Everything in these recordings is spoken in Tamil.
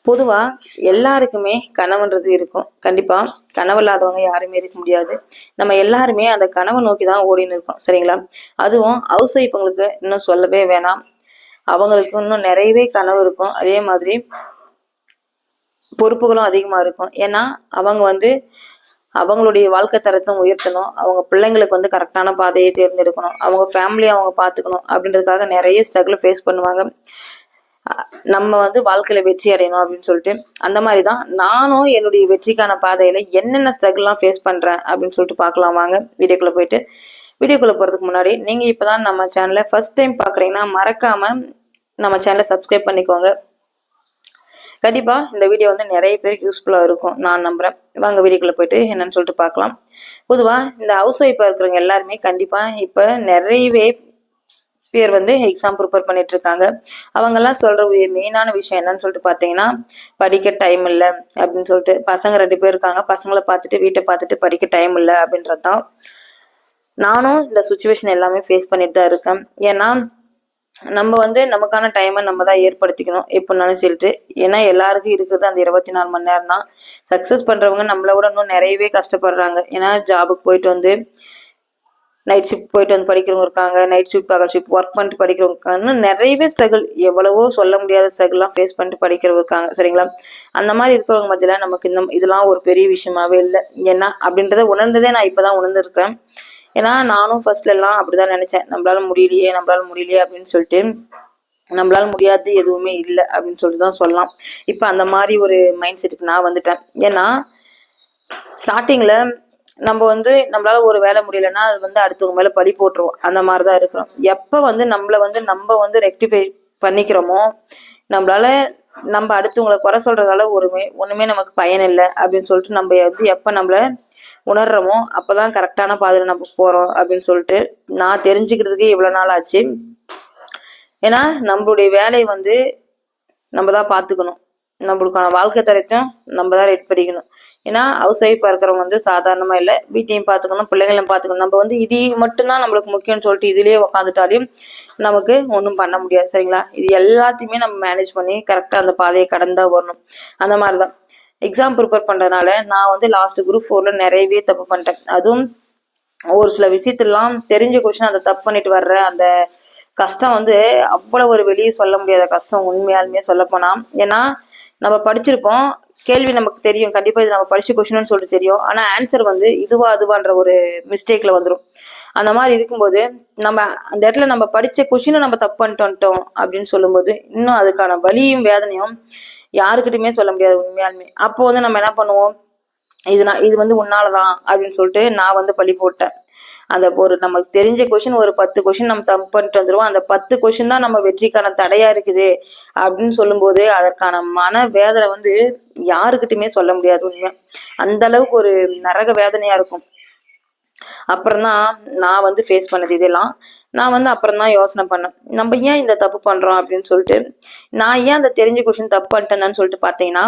பொதுவா எல்லாருக்குமே கனவுன்றது இருக்கும். கண்டிப்பா கனவு இல்லாதவங்க யாருமே இருக்க முடியாது. நம்ம எல்லாருமே அந்த கனவை நோக்கி தான் ஓடின்னு இருக்கோம். சரிங்களா? அதுவும் ஹவுஸ் ஒய்ஃப்ங்களுக்கு இன்னும் சொல்லவே வேணாம். அவங்களுக்கு இன்னும் நிறையவே கனவு இருக்கும். அதே மாதிரி பொறுப்புகளும் அதிகமா இருக்கும். ஏன்னா அவங்க வந்து அவங்களுடைய வாழ்க்கை தரத்தை உயர்த்தணும். அவங்க பிள்ளைங்களுக்கு வந்து கரெக்டான பாதையை தேர்ந்தெடுக்கணும். அவங்க ஃபேமிலியை அவங்க பார்த்துக்கணும் அப்படின்றதுக்காக நிறைய ஸ்ட்ரகிள் ஃபேஸ் பண்ணுவாங்க. நம்ம வந்து வாழ்க்கையில வெற்றி அடையணும் அப்படின்னு சொல்லிட்டு அந்த மாதிரிதான் நானும் என்னுடைய வெற்றிக்கான பாதையில என்னென்ன ஸ்ட்ரகிள் எல்லாம் ஃபேஸ் பண்றேன் அப்படின்னு சொல்லிட்டு பார்க்கலாம் வாங்க வீடியோக்குள்ள போயிட்டு. வீடியோக்குள்ள போறதுக்கு முன்னாடி நீங்க இப்பதான் நம்ம சேனலை ஃபர்ஸ்ட் டைம் பாக்குறீங்கன்னா மறக்காம நம்ம சேனலை சப்ஸ்கிரைப் பண்ணிக்கோங்க. கண்டிப்பா இந்த வீடியோ வந்து நிறைய பேருக்கு யூஸ்ஃபுல்லா இருக்கும் நான் நம்புறேன். வாங்க வீடியோக்குள்ள போயிட்டு என்னன்னு சொல்லிட்டு பார்க்கலாம். பொதுவா இந்த ஹவுஸ் ஒய்ஃபா இருக்கிறவங்க எல்லாருமே கண்டிப்பா இப்ப நிறையவே பேர் வந்து எக்ஸாம் ப்ரிப்பேர் பண்ணிட்டு இருக்காங்க. அவங்க எல்லாம் சொல்ற மெயினான விஷயம் என்னன்னு சொல்லிட்டு பாத்தீங்கன்னா, படிக்க டைம் இல்லை அப்படின்னு சொல்லிட்டு. பசங்க 2 பேர் இருக்காங்க, பசங்களை பார்த்துட்டு வீட்டை பார்த்துட்டு படிக்க டைம் இல்லை அப்படின்றதுதான். நானும் இந்த சுச்சுவேஷன் எல்லாமே ஃபேஸ் பண்ணிட்டு தான் இருக்கேன். ஏன்னா நம்ம வந்து நமக்கான டைமை நம்ம தான் ஏற்படுத்திக்கணும் எப்படினாலும் சொல்லிட்டு. ஏன்னா எல்லாருக்கும் இருக்குது அந்த 24 மணி நேரம் தான். சக்சஸ் பண்றவங்க நம்மளை விட இன்னும் நிறையவே கஷ்டப்படுறாங்க. ஏன்னா ஜாபுக்கு போயிட்டு வந்து நைட் ஷிஃப்ட் போயிட்டு வந்து படிக்கிறவங்க இருக்காங்க, நைட் ஷிஃப்ட் பகல் ஷிஃப்ட் ஒர்க் பண்ணிட்டு படிக்கிறவங்க இருக்காங்க, நிறையவே ஸ்ட்ரகிள், எவ்வளவோ சொல்ல முடியாத ஸ்ட்ரகிள்லாம் ஃபேஸ் பண்ணிட்டு படிக்கிறவங்க இருக்காங்க. சரிங்களா? அந்த மாதிரி இருக்கிறவங்க மத்தியில நமக்கு இதெல்லாம் ஒரு பெரிய விஷயமாவே இல்லை. ஏன்னா அப்படின்றத உணர்ந்ததே நான் இப்பதான் உணர்ந்துருக்கேன். ஏன்னா நானும் ஃபர்ஸ்ட்ல எல்லாம் அப்படிதான் நினைச்சேன், நம்மளால முடியலையே அப்படின்னு சொல்லிட்டு. நம்மளால முடியாது எதுவுமே இல்லை அப்படின்னு சொல்லிட்டு தான் சொல்லலாம். இப்ப அந்த மாதிரி ஒரு மைண்ட் செட்டுக்கு நான் வந்துட்டேன். ஏன்னா ஸ்டார்டிங்ல நம்ம வந்து நம்மளால ஒரு வேலை முடியலன்னா அது வந்து அடுத்தவங்க மேல பழி போட்டுருவோம். அந்த மாதிரிதான் இருக்கிறோம். எப்ப வந்து நம்ம வந்து ரெக்டிஃபை பண்ணிக்கிறோமோ, நம்மளால நம்ம அடுத்தவங்களை குறை சொல்றதால ஒண்ணுமே நமக்கு பயன் இல்லை அப்படின்னு சொல்லிட்டு நம்ம வந்து எப்ப நம்மள உணர்றோமோ அப்பதான் கரெக்டான பாதையில நம்ம போறோம் அப்படின்னு சொல்லிட்டு நான் தெரிஞ்சுக்கிறதுக்கு இவ்வளவு நாள் ஆச்சு. ஏன்னா நம்மளுடைய வேலையை வந்து நம்ம தான் பாத்துக்கணும். நம்மளுக்கான வாழ்க்கை தரத்தையும் நம்ம தான் ரெடி பண்ணிக்கணும். ஏன்னா ஹவுஸ் ஒய்ஃபா இருக்கிறவங்க வந்து சாதாரணமா இல்லை, வீட்டையும் பார்த்துக்கணும், பிள்ளைங்களையும் பார்த்துக்கணும். நம்ம வந்து இது மட்டும்தான் நம்மளுக்கு முக்கியம்னு சொல்லிட்டு இதுலயே உட்காந்துட்டாலையும் நமக்கு ஒன்றும் பண்ண முடியாது. சரிங்களா? இது எல்லாத்தையுமே நம்ம மேனேஜ் பண்ணி கரெக்டா அந்த பாதையை கடந்தா வரணும். அந்த மாதிரிதான் எக்ஸாம் ப்ரிப்பேர் பண்றதுனால நான் வந்து லாஸ்ட் குரூப் 4ல நிறையவே தப்பு பண்ணிட்டேன். அதுவும் ஒரு சில விஷயத்தெல்லாம் தெரிஞ்ச கொஸ்டின் அதை தப்பு பண்ணிட்டு வர்ற அந்த கஷ்டம் வந்து அவ்வளவு ஒரு வெளியே சொல்ல முடியாத கஷ்டம் உண்மையாலுமே சொல்ல போனா. ஏன்னா நம்ம படிச்சிருப்போம், கேள்வி நமக்கு தெரியும், கண்டிப்பா இது நம்ம படிச்ச கொஸ்டின்னு சொல்லிட்டு தெரியும். ஆனா ஆன்சர் வந்து இதுவா அதுவான்ற ஒரு மிஸ்டேக்ல வந்துடும். அந்த மாதிரி இருக்கும்போது நம்ம அந்த இடத்துல நம்ம படிச்ச கொஸ்டினை நம்ம தப்பு பண்ணிட்டு வந்துட்டோம் அப்படின்னு சொல்லும்போது இன்னும் அதுக்கான வலியும் வேதனையும் யாருக்கிட்டுமே சொல்ல முடியாது உண்மையாலுமே. அப்போ வந்து நம்ம என்ன பண்ணுவோம், இது வந்து உன்னாலதான் அப்படின்னு சொல்லிட்டு நான் வந்து பழி போட்டேன். அந்த ஒரு நமக்கு தெரிஞ்ச கொஸ்டின் ஒரு 10 கொஸ்டின் நம்ம தப்பு பண்ணிட்டு வந்துருவோம். அந்த 10 கொஸ்டின் தான் நம்ம வெற்றிக்கான தடையா இருக்குது அப்படின்னு சொல்லும்போது அதற்கான மன வேதனை வந்து யாருக்கிட்டுமே சொல்ல முடியாது உண்மையா. அந்த அளவுக்கு ஒரு நரக வேதனையா இருக்கும். அப்புறம்தான் நான் வந்து ஃபேஸ் பண்ணது இதெல்லாம். நான் வந்து அப்புறம் தான் யோசனை பண்ணேன், நம்ம ஏன் இந்த தப்பு பண்றோம் அப்படின்னு சொல்லிட்டு. நான் ஏன் அந்த தெரிஞ்ச கொஸ்டின் தப்பு பண்ணிட்டேன்னு சொல்லிட்டு பாத்தீங்கன்னா,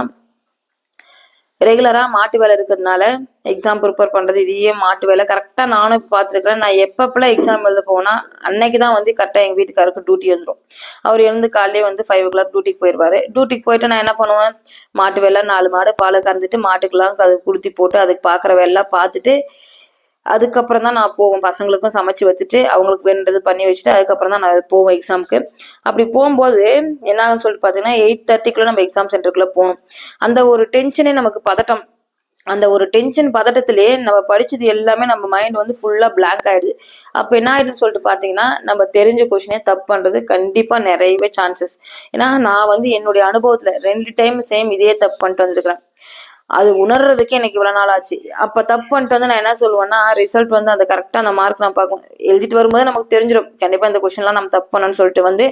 ரெகுலரா மாட்டு வேலை இருக்கிறதுனால எக்ஸாம் ப்ரிப்பேர் பண்றது இதையே மாட்டு வேலை கரெக்டா நானும் பார்த்துருக்கிறேன். நான் எப்பப்பெல்லாம் எக்ஸாம் எழுத போனா அன்னைக்குதான் வந்து கரெக்டா எங்க வீட்டுக்காருக்கு டியூட்டி வந்துடும். அவர் எழுந்து காலையிலே வந்து 5 o'clock டியூட்டிக்கு போயிடுவாரு. டியூட்டிக்கு போயிட்டு நான் என்ன பண்ணுவேன், மாட்டு வேலை 4 மாடு பாலை கறந்துட்டு மாட்டுக்கெல்லாம் அது குளுத்தி போட்டு அதுக்கு பாக்குற வேலை பார்த்துட்டு அதுக்கப்புறம் தான் நான் போவேன். பசங்களுக்கும் சமைச்சு வச்சுட்டு அவங்களுக்கு வேணுன்றது பண்ணி வச்சுட்டு அதுக்கப்புறம் தான் நான் போவேன் எக்ஸாமுக்கு. அப்படி போகும்போது என்னன்னு சொல்லிட்டு பாத்தீங்கன்னா 8:30 நம்ம எக்ஸாம் சென்டருக்குள்ள போகணும். அந்த ஒரு டென்ஷனே நமக்கு பதட்டம். அந்த ஒரு டென்ஷன் பதட்டத்திலேயே நம்ம படிச்சது எல்லாமே நம்ம மைண்ட் வந்து ஃபுல்லா பிளாங்க் ஆயிடுது. அப்ப என்ன ஆயிடுன்னு சொல்லிட்டு பாத்தீங்கன்னா, நம்ம தெரிஞ்ச கொஸ்டினே தப்பு பண்றது கண்டிப்பா நிறையவே சான்சஸ். ஏன்னா நான் வந்து என்னுடைய அனுபவத்துல 2 டைம் சேம் இதே தப்பு பண்ணிட்டு வந்திருக்கிறேன். அது உணர்றதுக்கு எனக்கு இவ்வளவு நாள் ஆச்சு. அப்ப தப்பு பண்ணிட்டு வந்து நான் என்ன சொல்லுவேன்னா, ரிசல்ட் வந்து அந்த கரெக்டா அந்த மார்க் நான் பார்க்கும் எழுதிட்டு வரும்போது நமக்கு தெரிஞ்சிடும், கண்டிப்பா இந்த கொஸ்டின் எல்லாம் நம்ம தப்பு பண்ணணும்னு சொல்லிட்டு வந்து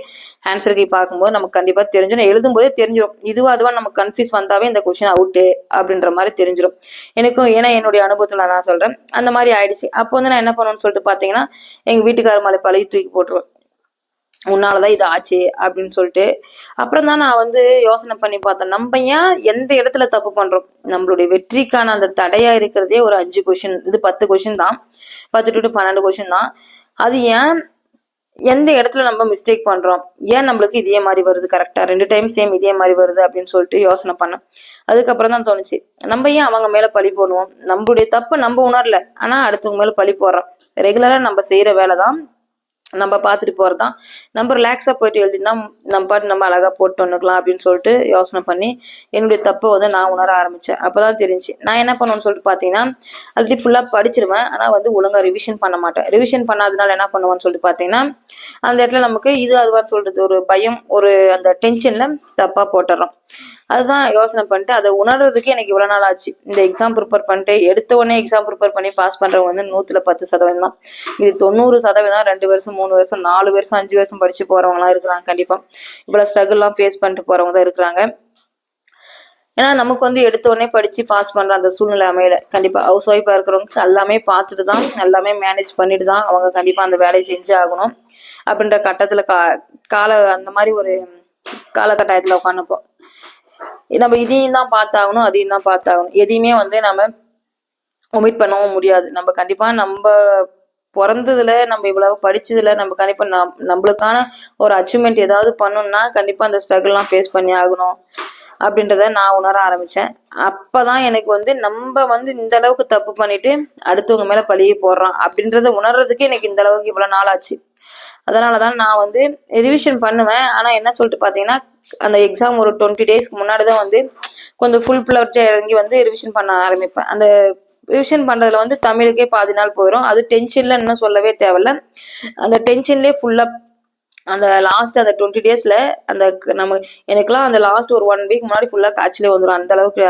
ஆன்சர் கீ பார்க்கும்போது நமக்கு கண்டிப்பா தெரிஞ்சிடும். எழுதும் போதே தெரிஞ்சிடும், இதுவா அதுவா நமக்கு கன்ஃபியூஸ் வந்தாவே இந்த கொஸ்டின் அவுட்டு அப்படின்ற மாதிரி தெரிஞ்சிடும் எனக்கும். ஏன்னா என்னுடைய அனுபவத்துல நான் சொல்றேன், அந்த மாதிரி ஆயிடுச்சு. அப்போ வந்து நான் என்ன பண்ணுவேன்னு சொல்லிட்டு பாத்தீங்கன்னா, எங்க வீட்டுக்கார மேல பழகி தூக்கி போட்டுருவேன், உன்னாலதான் இது ஆச்சு அப்படின்னு சொல்லிட்டு. அப்புறம் தான் நான் வந்து யோசனை பண்ணி பார்த்தேன், நம்ம ஏன் எந்த இடத்துல தப்பு பண்றோம். நம்மளுடைய வெற்றிக்கான அந்த தடையா இருக்கிறதே ஒரு 5 கொஸ்டின், இது 10 கொஸ்டின் தான், 10 to 12 கொஸ்டின் தான். அது ஏன் எந்த இடத்துல நம்ம மிஸ்டேக் பண்றோம், ஏன் நம்மளுக்கு இதே மாதிரி வருது, கரெக்டா 2 டைம் சேம் இதே மாதிரி வருது அப்படின்னு சொல்லிட்டு யோசனை பண்ணேன். அதுக்கப்புறம் தான் தோணுச்சு, நம்ம ஏன் அவங்க மேல பழி போடுவோம், நம்மளுடைய தப்பு நம்ம உணரல, ஆனா அடுத்தவங்க மேல பழி போடுறோம். ரெகுலரா நம்ம செய்யற வேலை தான் நம்ம பார்த்துட்டு போறதுதான். நம்ம ரிலாக்ஸா போயிட்டு எழுதினா நம்ம பாட்டு நம்ம அழகா போட்டு வந்துக்கலாம் அப்படின்னு சொல்லிட்டு யோசனை பண்ணி என்னுடைய தப்பை வந்து நான் உணர ஆரம்பிச்சேன். அப்பதான் தெரிஞ்சு நான் என்ன பண்ணுவேன்னு சொல்லிட்டு பாத்தீங்கன்னா, ஆல்ரெடி ஃபுல்லா படிச்சிருவேன், ஆனா வந்து ஒழுங்கா ரிவிஷன் பண்ண மாட்டேன். ரிவிஷன் பண்ணாதனால என்ன பண்ணுவேன்னு சொல்லிட்டு பாத்தீங்கன்னா, அந்த இடத்துல நமக்கு இது அதுவான்னு சொல்றது ஒரு பயம், ஒரு அந்த டென்ஷன்ல தப்பா போட்டுறோம். அதுதான் யோசனை பண்ணிட்டு அதை உணர்றதுக்கு எனக்கு இவ்வளவு நாள் ஆச்சு. இந்த எக்ஸாம் ப்ரிப்பேர் பண்ணிட்டு எடுத்த உடனே எக்ஸாம் ப்ரிப்பேர் பண்ணி பாஸ் பண்றவங்க வந்து 100% தான். இது 90% 2 வருஷம் 3 வருஷம் 4 வருஷம் 5 வருஷம் படிச்சு போறவங்க எல்லாம் இருக்கிறாங்க. கண்டிப்பா இவ்வளவு ஸ்ட்ரகிள் எல்லாம் ஃபேஸ் பண்ணிட்டு போறவங்க தான் இருக்கிறாங்க. ஏன்னா நமக்கு வந்து எடுத்த உடனே படிச்சு பாஸ் பண்ற அந்த சூழ்நிலை அமையல. கண்டிப்பா ஹவுஸ் ஒய்ஃபா இருக்கிறவங்க எல்லாமே பார்த்துட்டு தான், எல்லாமே மேனேஜ் பண்ணிட்டு தான் அவங்க கண்டிப்பா அந்த வேலையை செஞ்சு ஆகணும் அப்படின்ற கட்டத்துல கால அந்த மாதிரி ஒரு காலகட்டாயத்துல உட்காந்துப்போம். நம்ம இதையும் தான் பார்த்தாகணும், அதையும் தான் பார்த்தாகணும். எதையுமே வந்து நம்ம ஒமிட் பண்ணவும் முடியாது. நம்ம கண்டிப்பா நம்ம பிறந்ததுல நம்ம இவ்வளவு படிச்சதுல நம்ம கண்டிப்பா நம்மளுக்கான ஒரு அச்சீவ்மெண்ட் ஏதாவது பண்ணணும்னா கண்டிப்பா அந்த ஸ்ட்ரகிள் எல்லாம் ஃபேஸ் பண்ணி ஆகணும் அப்படின்றத நான் உணர ஆரம்பிச்சேன். அப்பதான் எனக்கு வந்து நம்ம வந்து இந்த அளவுக்கு தப்பு பண்ணிட்டு அடுத்தவங்க மேல பழிய போடுறோம் அப்படின்றத உணர்றதுக்கு எனக்கு இந்த அளவுக்கு இவ்வளவு நாள் ஆச்சு. அதனாலதான் நான் வந்து ரிவிஷன் பண்ணுவேன். ஆனா என்ன சொல்லிட்டு பாத்தீங்கன்னா, அந்த எக்ஸாம் ஒரு 20 டேஸ்க்கு முன்னாடிதான் வந்து கொஞ்சம் ஃபுல் ஃபிளட்ஜா இறங்கி வந்து ரிவிஷன் பண்ண ஆரம்பிப்பேன். அந்த ரிவிஷன் பண்றதுல வந்து தமிழுக்கே பாதி நாள் போயிடும். அது டென்ஷன்ல இன்னும் சொல்லவே தேவையில்ல. அந்த டென்ஷன்லயே ஃபுல்லா அந்த லாஸ்ட் அந்த 20 டேஸ்ல அந்த நம்ம எனக்குலாம் அந்த லாஸ்ட் ஒரு 1 வீக் முன்னாடி ஃபுல்லா காய்ச்சலே வந்துடும். அந்த அளவுக்கு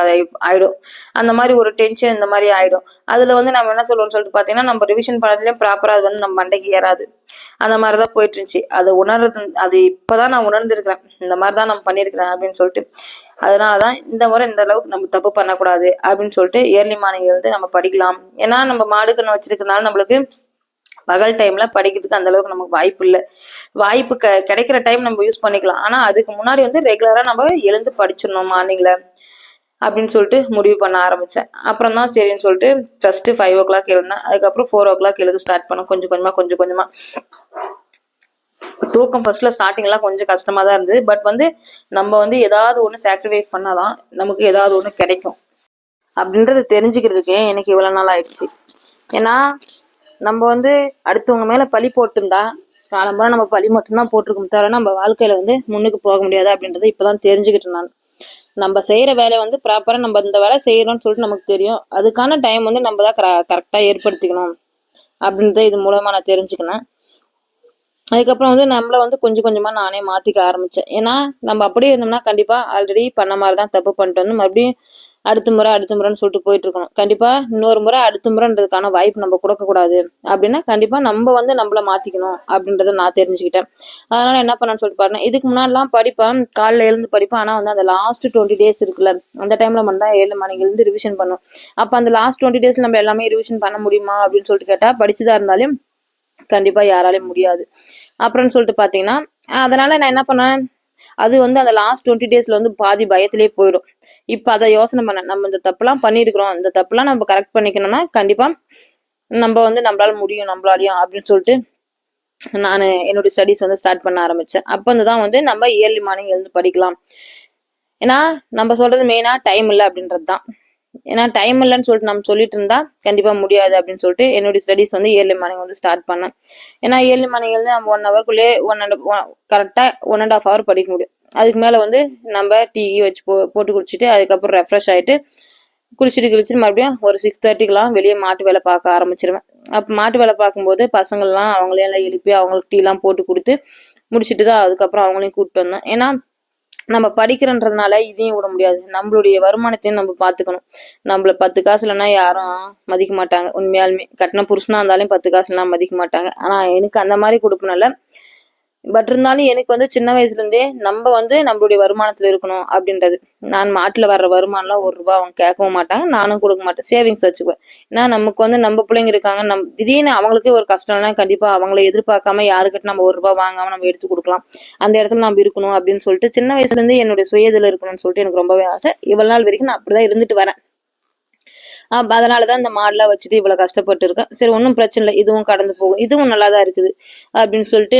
ஆயிடும். அந்த மாதிரி ஒரு டென்ஷன் இந்த மாதிரி ஆயிடும். அதுல வந்து நம்ம என்ன சொல்லுவோம்னு சொல்லிட்டு பாத்தீங்கன்னா, நம்ம ரிவிஷன் பண்ணதுலயும் ப்ராப்பரா அது வந்து நம்ம மண்டைக்கு ஏறாது. அந்த மாதிரிதான் போயிட்டு இருந்துச்சு. அது உணர்றது அது இப்பதான் நான் உணர்ந்திருக்கிறேன். இந்த மாதிரிதான் நம்ம பண்ணிருக்கிறேன் அப்படின்னு சொல்லிட்டு. அதனாலதான் இந்த முறை இந்த அளவுக்கு நம்ம தப்பு பண்ணக்கூடாது அப்படின்னு சொல்லிட்டு ஏர்லி மார்னிங் இருந்து நம்ம படிக்கலாம். ஏன்னா நம்ம மாடுக்கன்னு வச்சிருக்கனால நம்மளுக்கு பகல் டைம்ல படிக்கிறதுக்கு அந்த அளவுக்கு நமக்கு வாய்ப்பு இல்லை. வாய்ப்பு கிடைக்கிற டைம் நம்ம யூஸ் பண்ணிக்கலாம். ஆனா அதுக்கு முன்னாடி வந்து ரெகுலரா நம்ம எழுந்து படிச்சிடணும் மார்னிங்ல அப்படின்னு சொல்லிட்டு முடிவு பண்ண ஆரம்பிச்சேன். அப்புறம் தான் சரின்னு சொல்லிட்டு ஃபர்ஸ்ட் 5 o'clock எழுந்தேன். அதுக்கப்புறம் 4 o'clock எழுத ஸ்டார்ட் பண்ணேன். கொஞ்சம் கொஞ்சமா தூக்கம் ஃபர்ஸ்ட்ல ஸ்டார்டிங் எல்லாம் கொஞ்சம் கஷ்டமா தான் இருந்தது. பட் வந்து நம்ம வந்து ஏதாவது ஒண்ணு சாக்ரிஃபைஸ் பண்ணாதான் நமக்கு ஏதாவது ஒண்ணு கிடைக்கும் அப்படின்றத தெரிஞ்சுக்கிறதுக்கே எனக்கு இவ்வளவு நாள் ஆயிடுச்சு. ஏன்னா நம்ம வந்து அடுத்தவங்க மேல பழி போட்டுருந்தா காலம்பரம் நம்ம பழி மட்டும்தான் போட்டிருக்கோம் தவிர நம்ம வாழ்க்கையில வந்து முன்னுக்கு போக முடியாது அப்படின்றத இப்பதான் தெரிஞ்சுக்கிட்டேன் நான். நம்ம செய்யற வேலையை வந்து ப்ராப்பரா நம்ம இந்த வேலை செய்யறோம்னு சொல்லிட்டு நமக்கு தெரியும். அதுக்கான டைம் வந்து நம்ம தான் கரெக்டா ஏற்படுத்திக்கணும் அப்படின்றத இது மூலமா நான் தெரிஞ்சுக்கினேன். அதுக்கப்புறம் வந்து நம்மள வந்து கொஞ்சம் கொஞ்சமா நானே மாத்திக்க ஆரம்பிச்சேன். ஏன்னா நம்ம அப்படியே இருந்தோம்னா கண்டிப்பா ஆல்ரெடி பண்ண மாதிரிதான் தப்பு பண்ணிட்டு வந்து மறுபடியும் அடுத்த முறைன்னு சொல்லிட்டு போயிட்டு இருக்கணும். கண்டிப்பா இன்னொரு முறை அடுத்த முறைன்றதுக்கான வாய்ப்பு நம்ம கொடுக்க கூடாது. அப்படின்னா கண்டிப்பா நம்ம வந்து நம்மள மாத்திக்கணும் அப்படின்றத நான் தெரிஞ்சுக்கிட்டேன். அதனால என்ன பண்ணான்னு சொல்லிட்டு பாருங்க, இதுக்கு முன்னாடி எல்லாம் படிப்பேன், காலைல எழுந்து படிப்பேன். ஆனா வந்து அந்த லாஸ்ட் 20 டேஸ் இருக்குல்ல, அந்த டைம்ல மட்டும் தான் 7 மணிக்கு எழுந்து ரிவிஷன் பண்ணும். அப்ப அந்த லாஸ்ட் 20 டேஸ்ல நம்ம எல்லாமே ரிவிஷன் பண்ண முடியுமா அப்படின்னு சொல்லிட்டு கேட்டா, படிச்சுதான் இருந்தாலும் கண்டிப்பா யாராலையும் முடியாது அப்புறம்னு சொல்லிட்டு பாத்தீங்கன்னா, அதனால நான் என்ன பண்ணேன், அது வந்து அந்த லாஸ்ட் 20 டேஸ்ல வந்து பாதி பயத்திலேயே போயிடும். இப்ப அதை யோசனை பண்ணேன், நம்ம இந்த தப்புலாம் பண்ணிருக்கிறோம், இந்த தப்புலாம் நம்ம கரெக்ட் பண்ணிக்கணும்னா கண்டிப்பா நம்ம வந்து நம்மளால முடியும் நம்மளாலையும் அப்படின்னு சொல்லிட்டு நான் என்னுடைய ஸ்டடிஸ் வந்து ஸ்டார்ட் பண்ண ஆரம்பிச்சேன். அப்ப வந்துதான் வந்து நம்ம ஏர்லி மார்னிங் எழுந்து படிக்கலாம். ஏன்னா நம்ம சொல்றது மெயினா டைம் இல்லை அப்படின்றது தான். ஏன்னா டைம் இல்லைன்னு சொல்லிட்டு நம்ம சொல்லிட்டு இருந்தா கண்டிப்பா முடியாது அப்படின்னு சொல்லிட்டு என்னுடைய ஸ்டடிஸ் வந்து ஏர்லி மார்னிங் வந்து ஸ்டார்ட் பண்ணேன். ஏன்னா ஏர்லி மார்னிங் வந்து நம்ம 1 hourக்குள்ளே கரெக்டா 1.5 hour படிக்க முடியும். அதுக்கு மேல வந்து நம்ம டீ வச்சு போட்டு குடிச்சிட்டு அதுக்கப்புறம் ரெஃப்ரெஷ் ஆயிட்டு குளிச்சுட்டு மறுபடியும் ஒரு 6:30க்கெல்லாம் வெளியே மாட்டு வேலை பார்க்க ஆரம்பிச்சிருவேன். அப்ப மாட்டு வேலை பார்க்கும்போது பசங்கள்லாம் அவங்களே எல்லாம் எழுப்பி அவங்களுக்கு டீ எல்லாம் போட்டு கொடுத்து முடிச்சுட்டு தான் அதுக்கப்புறம் அவங்களையும் கூப்பிட்டு வந்தேன். ஏன்னா நம்ம படிக்கிறன்றதுனால இதையும் விட முடியாது. நம்மளுடைய வருமானத்தையும் நம்ம பாத்துக்கணும். நம்மள 10 காசு இல்லைன்னா யாரும் மதிக்க மாட்டாங்க. உண்மையாலுமே கட்டின புருஷனா இருந்தாலும் 10 காசு எல்லாம் மதிக்க மாட்டாங்க. ஆனா எனக்கு அந்த மாதிரி கொடுப்பனால பட் இருந்தாலும் எனக்கு வந்து சின்ன வயசுல இருந்தே நம்ம வந்து நம்மளுடைய வருமானத்துல இருக்கணும் அப்படின்றது. நான் மாட்டுல வர்ற வருமானம்லாம் 1 ரூபாய் அவங்க கேட்கவும் மாட்டாங்க, நானும் கொடுக்க மாட்டேன். சேவிங்ஸ் வச்சுக்குவேன். ஏன்னா நமக்கு வந்து நம்ம பிள்ளைங்க இருக்காங்க, திடீர்னு அவங்களுக்கே ஒரு கஷ்டம்னா கண்டிப்பா அவங்கள எதிர்பார்க்காம யாருக்கிட்ட நம்ம 1 ரூபாய் வாங்காம நம்ம எடுத்து கொடுக்கலாம். அந்த இடத்துல நம்ம இருக்கணும் அப்படின்னு சொல்லிட்டு சின்ன வயசுல இருந்து என்னுடைய சுயதுல இருக்கணும்னு சொல்லிட்டு எனக்கு ரொம்பவே ஆசை. இவ்வளவு நாள் வரைக்கும் நான் அப்படிதான் இருந்துட்டு வரேன். அதனாலதான் இந்த மாடுலாம் வச்சுட்டு இவ்வளவு கஷ்டப்பட்டு இருக்கேன். சரி ஒன்னும் பிரச்சனை இல்லை, இதுவும் கடந்து போகும், இதுவும் நல்லாதான் இருக்குது அப்படின்னு சொல்லிட்டு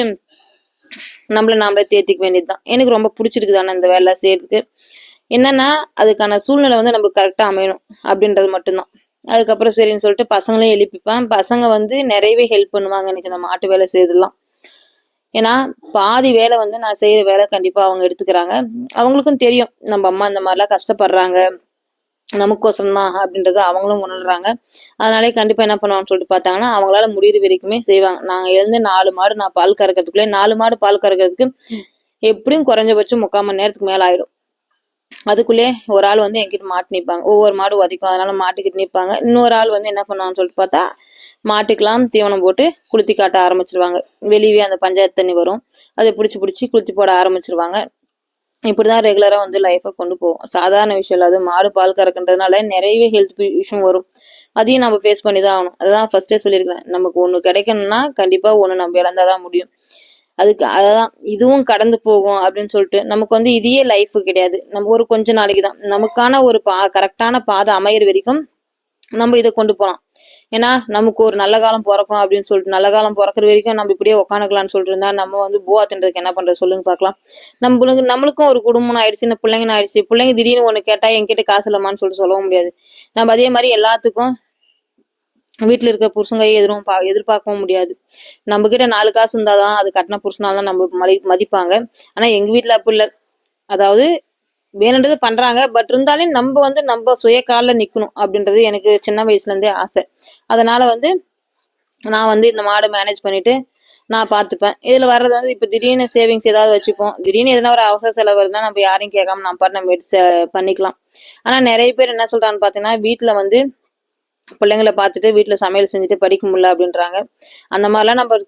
நம்மள நாமளே தேத்திக்க வேண்டியதுதான். எனக்கு ரொம்ப பிடிச்சிருக்குது ஆனா இந்த வேலை செய்யறதுக்கு. என்னன்னா அதுக்கான சூழ்நிலை வந்து நம்மளுக்கு கரெக்டா அமையணும் அப்படின்றது மட்டும்தான். அதுக்கப்புறம் சரின்னு சொல்லிட்டு பசங்களையும் எழுப்பிப்பேன். பசங்க வந்து நிறையவே ஹெல்ப் பண்ணுவாங்க எனக்கு இந்த மாட்டு வேலை செய்யறதுலாம். ஏன்னா பாதி வேலை வந்து நான் செய்யற வேலை கண்டிப்பா அவங்க எடுத்துக்கிறாங்க. அவங்களுக்கும் தெரியும் நம்ம அம்மா இந்த மாதிரிலாம் கஷ்டப்படுறாங்க நமக்கோசரம் தான் அப்படின்றத அவங்களும் உணர்றாங்க. அதனாலே கண்டிப்பா என்ன பண்ணுவாங்கன்னு சொல்லிட்டு பார்த்தாங்கன்னா அவங்களால முடியிற வரைக்குமே செய்வாங்க. நாங்க எழுந்து 4 மாடு நான் பால் கறக்கிறதுக்குள்ளே 4 மாடு பால் கறக்கிறதுக்கு எப்படியும் குறைஞ்சபட்சம் 3/4 மணி நேரத்துக்கு மேல ஆயிடும். அதுக்குள்ளே ஒரு ஆள் வந்து என்கிட்ட மாட்டு நிற்பாங்க. ஒவ்வொரு மாடு உதைக்கும், அதனால மாட்டுக்கிட்டு நிற்பாங்க. இன்னொரு ஆள் வந்து என்ன பண்ணுவாங்கன்னு சொல்லிட்டு பார்த்தா மாட்டுக்கெல்லாம் தீவனம் போட்டு குளுத்தி காட்ட ஆரம்பிச்சிருவாங்க. வெளியவே அந்த பஞ்சாயத்து தண்ணி வரும், அதை பிடிச்சி பிடிச்சி குளுத்தி போட ஆரம்பிச்சிருவாங்க. இப்படிதான் ரெகுலரா வந்து லைஃபை கொண்டு போவோம். சாதாரண விஷயம் இல்லை. அது மாடு பால் கறக்குன்றதுனால நிறையவே ஹெல்த் இஷ்யூ வரும். அதையும் நம்ம ஃபேஸ் பண்ணி தான் ஆகணும். அதான் ஃபர்ஸ்டே சொல்லியிருக்கேன், நமக்கு ஒண்ணு கிடைக்கணும்னா கண்டிப்பா ஒண்ணு நம்ம இழந்தாதான் முடியும். அதுக்கு அதான் இதுவும் கடந்து போகும் அப்படின்னு சொல்லிட்டு நமக்கு வந்து இதையே லைஃப் கிடையாது. நம்ம ஒரு கொஞ்ச நாளைக்கு தான் நமக்கான ஒரு கரெக்டான பாதை அமையிற வரைக்கும் நம்ம இதை கொண்டு போலாம். ஏன்னா நமக்கு ஒரு நல்ல காலம் பிறக்கும் அப்படின்னு சொல்லிட்டு நல்ல காலம் பிறக்கிற வரைக்கும் நம்ம இப்படியே உட்காந்துக்கலாம்னு சொல்லிட்டு இருந்தா நம்ம வந்து போவா தின்றதுக்கு என்ன பண்றது சொல்லுங்க பாக்கலாம். நம்மளுக்கும் ஒரு குடும்பம் ஆயிடுச்சு, இந்த பிள்ளைங்க ஆயிடுச்சு. பிள்ளைங்க திடீர்னு ஒண்ணு கேட்டா என்கிட்ட காசு இல்லமான்னு சொல்லிட்டு சொல்லவும் முடியாது. நம்ம அதே மாதிரி எல்லாத்துக்கும் வீட்டுல இருக்க புருஷங்க எதிரும் எதிர்பார்க்கவும் முடியாது. நம்ம கிட்ட 4 காசு இருந்தாதான் அது கட்டின புருஷனால்தான் நம்ம மதிப்பாங்க. ஆனா எங்க வீட்டுல அப்படி இல்லை. அதாவது வேணுன்றது பண்றாங்க, பட் இருந்தாலும் நம்ம வந்து நம்ம சுய காலில் நிக்கணும் அப்படின்றது எனக்கு சின்ன வயசுல இருந்தே ஆசை. அதனால வந்து நான் வந்து இந்த மாடை மேனேஜ் பண்ணிட்டு நான் பார்த்துப்பேன். இதுல வர்றது வந்து இப்ப திடீர்னு சேவிங்ஸ் ஏதாவது வச்சுப்போம். திடீர்னு எதனா ஒரு அவசர செலவு வருதுன்னா நம்ம யாரையும் கேட்காம நம்ம பாட்டு நம்ம எடுத்து பண்ணிக்கலாம். ஆனா நிறைய பேர் என்ன சொல்றான்னு பாத்தீங்கன்னா வீட்டுல வந்து பிள்ளைங்களை பார்த்துட்டு வீட்டுல சமையல் செஞ்சுட்டு படிக்க முடியல அப்படின்றாங்க. அந்த மாதிரிலாம் நம்ம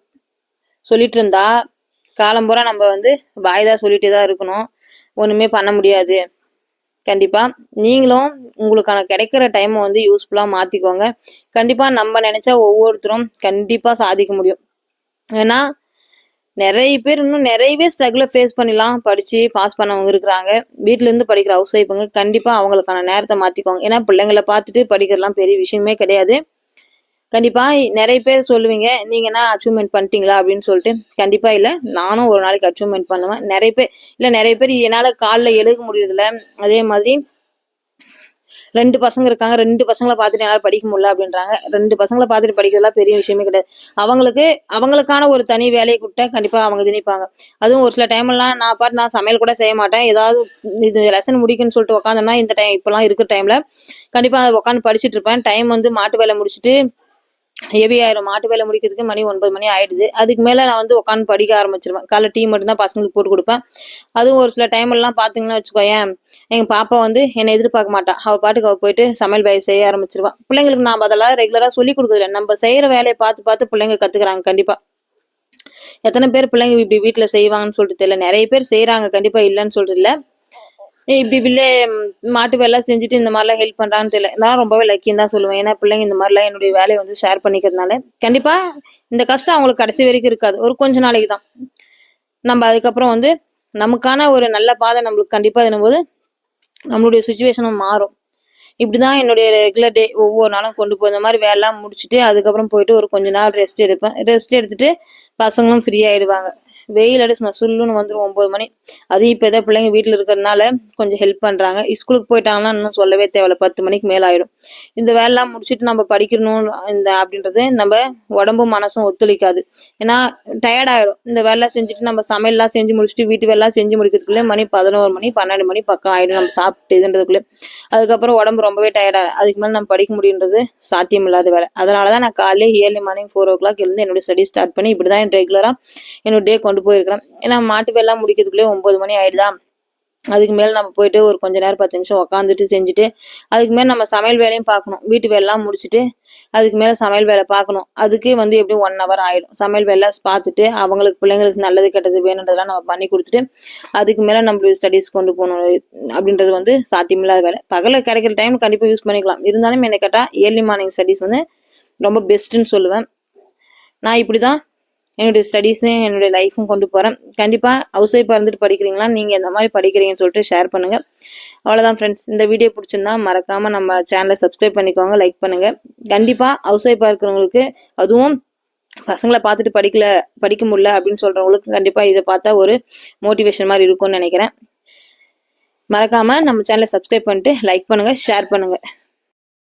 சொல்லிட்டு இருந்தா காலம்பூரா நம்ம வந்து வாய்தா சொல்லிட்டே தான் இருக்கணும். ஒண்ணுமே பண்ண முடியாது. கண்டிப்பா நீங்களும் உங்களுக்கான கிடைக்கிற டைமை வந்து யூஸ்ஃபுல்லா மாத்திக்கோங்க. கண்டிப்பா நம்ம நினைச்சா ஒவ்வொருத்தரும் கண்டிப்பா சாதிக்க முடியும். ஏன்னா நிறைய பேர் இன்னும் நிறையவே ஸ்ட்ரகிளை ஃபேஸ் பண்ணலாம் படிச்சு பாஸ் பண்ணவங்க இருக்கிறாங்க. வீட்டுல இருந்து படிக்கிற ஹவுஸ் ஒய்ஃபுங்க கண்டிப்பா அவங்களுக்கான நேரத்தை மாத்திக்கோங்க. ஏன்னா பிள்ளைங்களை பார்த்துட்டு படிக்கிறதுலாம் பெரிய விஷயமே கிடையாது. கண்டிப்பா நிறைய பேர் சொல்லுவீங்க நீங்க என்ன அச்சீவ்மெண்ட் பண்ணிட்டீங்களா அப்படின்னு சொல்லிட்டு. கண்டிப்பா இல்ல, நானும் ஒரு நாளைக்கு அச்சீவ்மெண்ட் பண்ணுவேன். நிறைய பேர் என்னால காலைல எழுத முடியறதில்ல. அதே மாதிரி 2 பசங்க இருக்காங்க, 2 பசங்களை பார்த்துட்டு என்னால படிக்க முடியல அப்படின்றாங்க. 2 பசங்களை பார்த்துட்டு படிக்கிறதுலாம் பெரிய விஷயமே கிடையாது. அவங்களுக்கான ஒரு தனி வேலையை கொடுத்தா கண்டிப்பா அவங்க திணிப்பாங்க. அதுவும் ஒரு சில டைம் எல்லாம் நான் சமையல் கூட செய்ய மாட்டேன். ஏதாவது இது லெசன் முடிக்குன்னு சொல்லிட்டு உட்காந்தோம்னா இந்த டைம் இப்பெல்லாம் இருக்கிற டைம்ல கண்டிப்பா அதை உட்காந்து படிச்சுட்டு இருப்பேன். டைம் வந்து மாட்டு வேலை முடிச்சுட்டு ஹெவி ஆயிரும். மாட்டு வேலை முடிக்கிறதுக்கு மணி 9 மணி ஆயிடுது. அதுக்கு மேல நான் வந்து உட்காந்து படிக்க ஆரம்பிச்சிருவேன். காலைல டீ மட்டும் தான் பசங்களுக்கு போட்டு கொடுப்பேன். அதுவும் ஒரு சில டைம் எல்லாம் பாத்தீங்கன்னா வச்சுக்கோயேன், எங்க பாப்பா வந்து என்னை எதிர்பார்க்க மாட்டா. அவ பாட்டுக்கு அவ போயிட்டு சமையல் வேலை செய்ய ஆரம்பிச்சிருவா. பிள்ளைங்களுக்கு நாம அதெல்லாம் ரெகுலரா சொல்லி கொடுக்குறதில்ல. நம்ம செய்யற வேலையை பார்த்து பார்த்து பிள்ளைங்க கத்துக்கிறாங்க. கண்டிப்பா எத்தனை பேர் பிள்ளைங்க இப்படி வீட்டுல செய்வாங்கன்னு சொல்லிட்டு தெரியல. நிறைய பேர் செய்யறாங்க, கண்டிப்பா இல்லைன்னு சொல்றது இல்ல. இப்படி மாட்டு வேலை செஞ்சுட்டு இந்த மாதிரிலாம் ஹெல்ப் பண்றான்னு தெரியல. நான் ரொம்பவே லக்கின்னு தான் சொல்லுவேன். ஏன்னா பிள்ளைங்க இந்த மாதிரிலாம் என்னுடைய வேலையை வந்து ஷேர் பண்ணிக்கிறதுனால கண்டிப்பா இந்த கஷ்டம் அவங்களுக்கு கடைசி வரைக்கும் இருக்காது. ஒரு கொஞ்ச நாளைக்கு தான். நம்ம அதுக்கப்புறம் வந்து நமக்கான ஒரு நல்ல பாதை நம்மளுக்கு கண்டிப்பா போது நம்மளுடைய சுச்சுவேஷனும் மாறும். இப்படிதான் என்னுடைய ரெகுலர் டே ஒவ்வொரு நாளும் கொண்டு போய் இந்த மாதிரி வேலைலாம் முடிச்சுட்டு அதுக்கப்புறம் போயிட்டு ஒரு கொஞ்ச நாள் ரெஸ்ட் எடுப்பேன். ரெஸ்ட் எடுத்துட்டு பசங்களும் ஃப்ரீ ஆயிடுவாங்க. வெயில் அடிச்சு சுல்லுன்னு வந்துடும் 9 மணி. அது இப்ப ஏதோ பிள்ளைங்க வீட்டுல இருக்கிறதுனால கொஞ்சம் ஹெல்ப் பண்றாங்க. ஸ்கூலுக்கு போயிட்டாங்கன்னா இன்னும் சொல்லவே தேவையில்ல, 10 மணிக்கு மேல ஆயிடும். இந்த வேலைலாம் முடிச்சுட்டு நம்ம படிக்கணும் அப்படின்றது நம்ம உடம்பும் மனசும் ஒத்துழைக்காது. ஏன்னா டயர்ட் ஆயிடும். இந்த வேலை செஞ்சுட்டு நம்ம சமையல்லாம் செஞ்சு முடிச்சுட்டு வீட்டு வேலை செஞ்சு முடிக்கிறதுக்குள்ளே மணி 11 மணி 12 மணி பக்கம் ஆயிடும் நம்ம சாப்பிட்டு இதுன்றதுக்குள்ளே. அதுக்கப்புறம் உடம்பு ரொம்பவே டயர்டா அதுக்கு மேல நம்ம படிக்க முடியுன்றது சாத்தியம் இல்லாத வேலை. அதனாலதான் நான் காலையில ஏர்லி மார்னிங் 4 o'clock எழுந்து என்னுடைய ஸ்டடி ஸ்டார்ட் பண்ணி இப்படிதான் ரெகுலரா என்னோட டே கொண்டு போயிருக்கிறேன். ஏன்னா மாட்டு வேலை முடிக்கிறதுக்குள்ளே 9 மணி ஆயிடுதா. அதுக்கு மேல நம்ம போயிட்டு ஒரு கொஞ்ச நேரம் 10 நிமிஷம் உட்காந்துட்டு செஞ்சுட்டு அதுக்கு மேல நம்ம சமையல் வேலையும் பார்க்கணும். வீட்டு வேலைலாம் முடிச்சுட்டு அதுக்கு மேல சமையல் வேலை பார்க்கணும். அதுக்கு வந்து எப்படியும் 1 hour ஆயிடும். சமையல் வேலை பார்த்துட்டு அவங்களுக்கு பிள்ளைங்களுக்கு நல்லது கெட்டது வேணுன்றதெல்லாம் நம்ம பண்ணி கொடுத்துட்டு அதுக்கு மேல நம்மளுடைய ஸ்டடீஸ் கொண்டு போகணும் அப்படின்றது வந்து சாத்தியமில்லாத வேலை. பகல கிடைக்கிற டைம் கண்டிப்பா யூஸ் பண்ணிக்கலாம். இருந்தாலும் என்ன கேட்டா ஏர்லி மார்னிங் ஸ்டடீஸ் வந்து ரொம்ப பெஸ்ட்ன்னு சொல்லுவேன். நான் இப்படிதான் என்னுடைய ஸ்டடீஸும் என்னுடைய லைஃப்பும் கொண்டு போறேன். கண்டிப்பா ஹவுஸ் ஒய்ஃபா இருந்துட்டு படிக்கிறீங்களா, நீங்க எந்த மாதிரி படிக்கிறீங்கன்னு சொல்லிட்டு ஷேர் பண்ணுங்க. அவ்வளவுதான் ஃப்ரெண்ட்ஸ். இந்த வீடியோ பிடிச்சிருந்தா மறக்காம நம்ம சேனலை சப்ஸ்கிரைப் பண்ணிக்கோங்க, லைக் பண்ணுங்க. கண்டிப்பா ஹவுஸ் ஒய்ஃபா இருக்கிறவங்களுக்கு, அதுவும் பசங்களை பார்த்துட்டு படிக்க முடியல அப்படின்னு சொல்றவங்களுக்கு கண்டிப்பா இதை பார்த்தா ஒரு மோட்டிவேஷன் மாதிரி இருக்கும்னு நினைக்கிறேன். மறக்காம நம்ம சேனலை சப்ஸ்கிரைப் பண்ணிட்டு லைக் பண்ணுங்க, ஷேர் பண்ணுங்க.